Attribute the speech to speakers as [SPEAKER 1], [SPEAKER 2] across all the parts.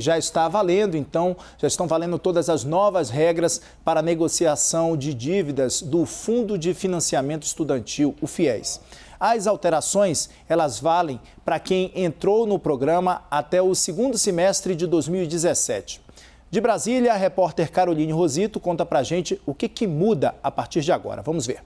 [SPEAKER 1] Já está valendo, então, já estão valendo todas as novas regras para a negociação de dívidas do Fundo de Financiamento Estudantil, o FIES. As alterações, elas valem para quem entrou no programa até o segundo semestre de 2017. De Brasília, a repórter Caroline Rosito conta pra gente o que muda a partir de agora. Vamos ver.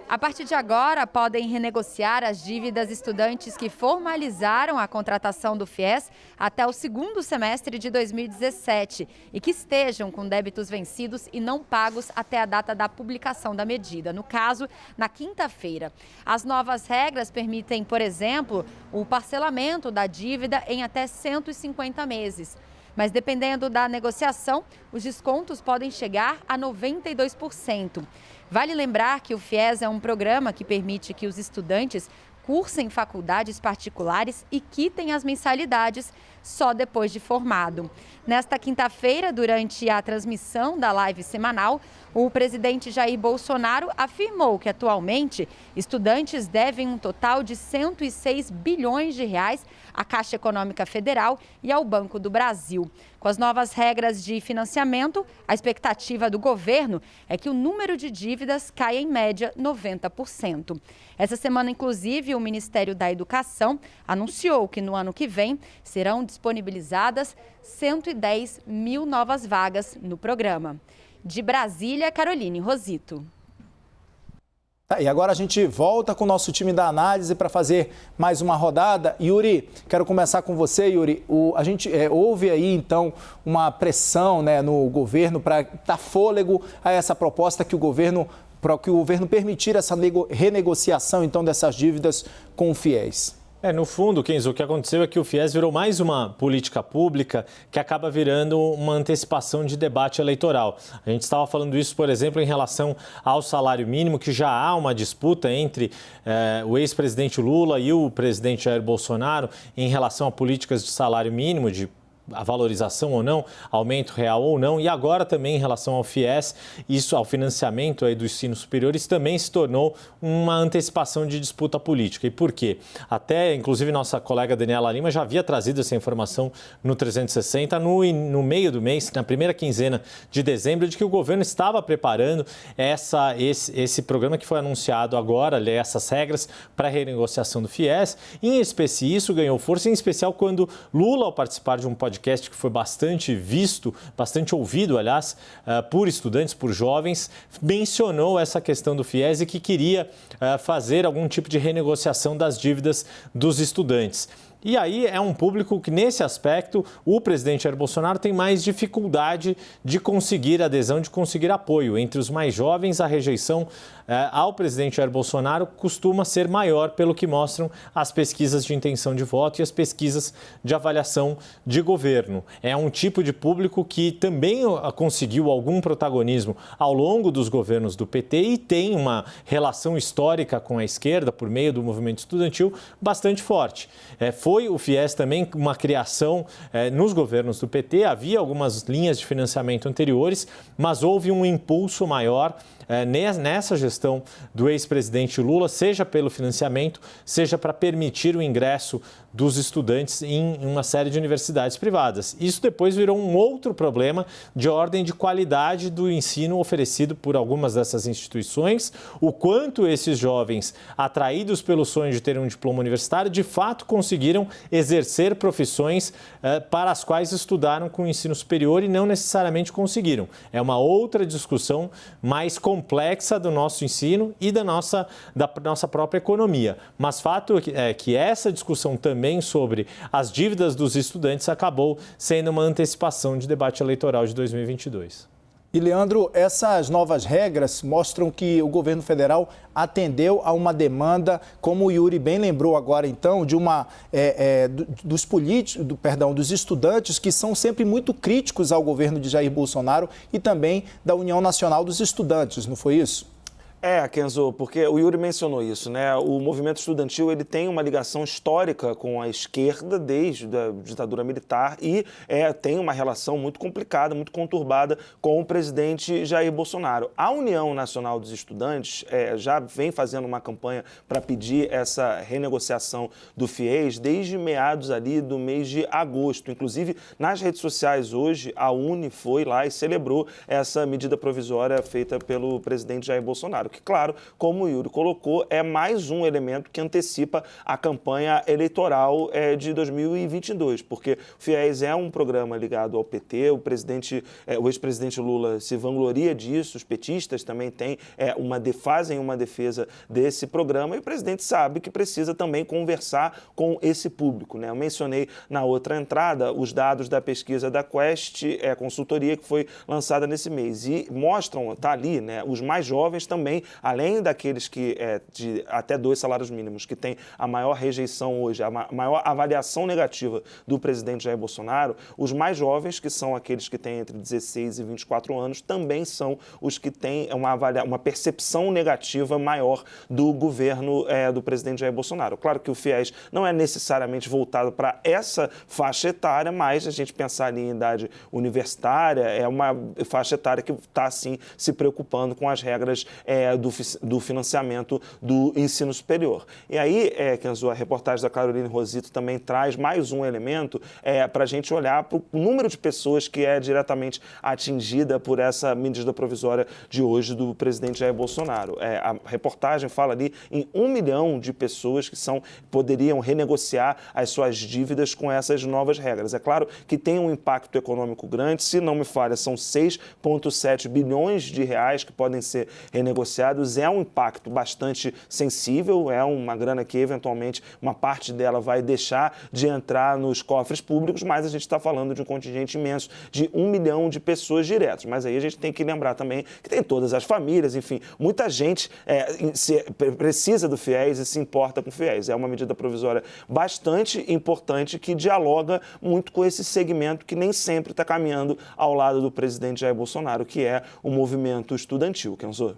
[SPEAKER 2] A partir de agora, podem renegociar as dívidas estudantes que formalizaram a contratação do FIES até o segundo semestre de 2017 e que estejam com débitos vencidos e não pagos até a data da publicação da medida, no caso, na quinta-feira. As novas regras permitem, por exemplo, o parcelamento da dívida em até 150 meses. Mas dependendo da negociação, os descontos podem chegar a 92%. Vale lembrar que o FIES é um programa que permite que os estudantes cursem faculdades particulares e quitem as mensalidades só depois de formado. Nesta quinta-feira, durante a transmissão da live semanal, o presidente Jair Bolsonaro afirmou que atualmente estudantes devem um total de 106 bilhões de reais à Caixa Econômica Federal e ao Banco do Brasil. Com as novas regras de financiamento, a expectativa do governo é que o número de dívidas caia em média 90%. Essa semana, inclusive, o Ministério da Educação anunciou que no ano que vem serão disponibilizadas 110 mil novas vagas no programa. De Brasília, Caroline Rosito.
[SPEAKER 1] E agora a gente volta com o nosso time da análise para fazer mais uma rodada. Yuri, quero começar com você, Yuri. A gente houve aí, então, uma pressão, né, no governo para dar fôlego a essa proposta que o governo permitir essa renegociação, então, dessas dívidas com o FIES.
[SPEAKER 3] No fundo, Kenzo, o que aconteceu é que o FIES virou mais uma política pública que acaba virando uma antecipação de debate eleitoral. A gente estava falando isso, por exemplo, em relação ao salário mínimo, que já há uma disputa entre o ex-presidente Lula e o presidente Jair Bolsonaro em relação a políticas de salário mínimo, de a valorização ou não, aumento real ou não, e agora também em relação ao FIES, isso ao financiamento aí do ensino superior, isso também se tornou uma antecipação de disputa política. E por quê? Até, inclusive, nossa colega Daniela Lima já havia trazido essa informação no 360, no meio do mês, na primeira quinzena de dezembro, de que o governo estava preparando esse programa que foi anunciado agora, essas regras para a renegociação do FIES. Em especial, isso ganhou força, em especial quando Lula, ao participar de um podcast que foi bastante visto, bastante ouvido, aliás, por estudantes, por jovens, mencionou essa questão do FIES e que queria fazer algum tipo de renegociação das dívidas dos estudantes. E aí é um público que, nesse aspecto, o presidente Jair Bolsonaro tem mais dificuldade de conseguir adesão, de conseguir apoio. Entre os mais jovens, a rejeição ao presidente Jair Bolsonaro costuma ser maior, pelo que mostram as pesquisas de intenção de voto e as pesquisas de avaliação de governo. É um tipo de público que também conseguiu algum protagonismo ao longo dos governos do PT e tem uma relação histórica com a esquerda, por meio do movimento estudantil, bastante forte. Foi o FIES também uma criação nos governos do PT, havia algumas linhas de financiamento anteriores, mas houve um impulso maior nessa gestão do ex-presidente Lula, seja pelo financiamento, seja para permitir o ingresso dos estudantes em uma série de universidades privadas. Isso depois virou um outro problema de ordem de qualidade do ensino oferecido por algumas dessas instituições, o quanto esses jovens, atraídos pelo sonho de ter um diploma universitário, de fato conseguiram exercer profissões para as quais estudaram com o ensino superior e não necessariamente conseguiram. É uma outra discussão mais complexa do nosso ensino e da nossa própria economia. Mas fato é que essa discussão também sobre as dívidas dos estudantes acabou sendo uma antecipação de debate eleitoral de 2022.
[SPEAKER 1] E, Leandro, essas novas regras mostram que o governo federal atendeu a uma demanda, como o Yuri bem lembrou agora, então, de dos estudantes que são sempre muito críticos ao governo de Jair Bolsonaro e também da União Nacional dos Estudantes, não foi isso?
[SPEAKER 4] Kenzo, porque o Yuri mencionou isso, né? O movimento estudantil ele tem uma ligação histórica com a esquerda desde a ditadura militar e tem uma relação muito complicada, muito conturbada com o presidente Jair Bolsonaro. A União Nacional dos Estudantes já vem fazendo uma campanha para pedir essa renegociação do FIES desde meados ali do mês de agosto. Inclusive, nas redes sociais hoje, a UNE foi lá e celebrou essa medida provisória feita pelo presidente Jair Bolsonaro. Que, claro, como o Yuri colocou, é mais um elemento que antecipa a campanha eleitoral de 2022, porque o FIES é um programa ligado ao PT, o ex-presidente Lula se vangloria disso, os petistas também fazem uma defesa desse programa e o presidente sabe que precisa também conversar com esse público, né? Eu mencionei na outra entrada os dados da pesquisa da Quest, consultoria que foi lançada nesse mês, e mostram, está ali, né, os mais jovens também, além daqueles que de até 2 salários mínimos, que tem a maior rejeição hoje, a maior avaliação negativa do presidente Jair Bolsonaro, os mais jovens, que são aqueles que têm entre 16 e 24 anos, também são os que têm uma percepção negativa maior do governo do presidente Jair Bolsonaro. Claro que o FIES não é necessariamente voltado para essa faixa etária, mas a gente pensar ali em idade universitária, é uma faixa etária que está, sim, se preocupando com as regras do financiamento do ensino superior. E aí, Kenzo, a reportagem da Caroline Rosito também traz mais um elemento para a gente olhar para o número de pessoas que é diretamente atingida por essa medida provisória de hoje do presidente Jair Bolsonaro. A reportagem fala ali em 1 milhão de pessoas que poderiam renegociar as suas dívidas com essas novas regras. É claro que tem um impacto econômico grande, se não me falha, são 6,7 bilhões de reais que podem ser renegociados, é um impacto bastante sensível, é uma grana que eventualmente uma parte dela vai deixar de entrar nos cofres públicos, mas a gente está falando de um contingente imenso de 1 milhão de pessoas diretas. Mas aí a gente tem que lembrar também que tem todas as famílias, enfim, muita gente precisa do FIES e se importa com o FIES. É uma medida provisória bastante importante que dialoga muito com esse segmento que nem sempre está caminhando ao lado do presidente Jair Bolsonaro, que é o movimento estudantil. Kenzo?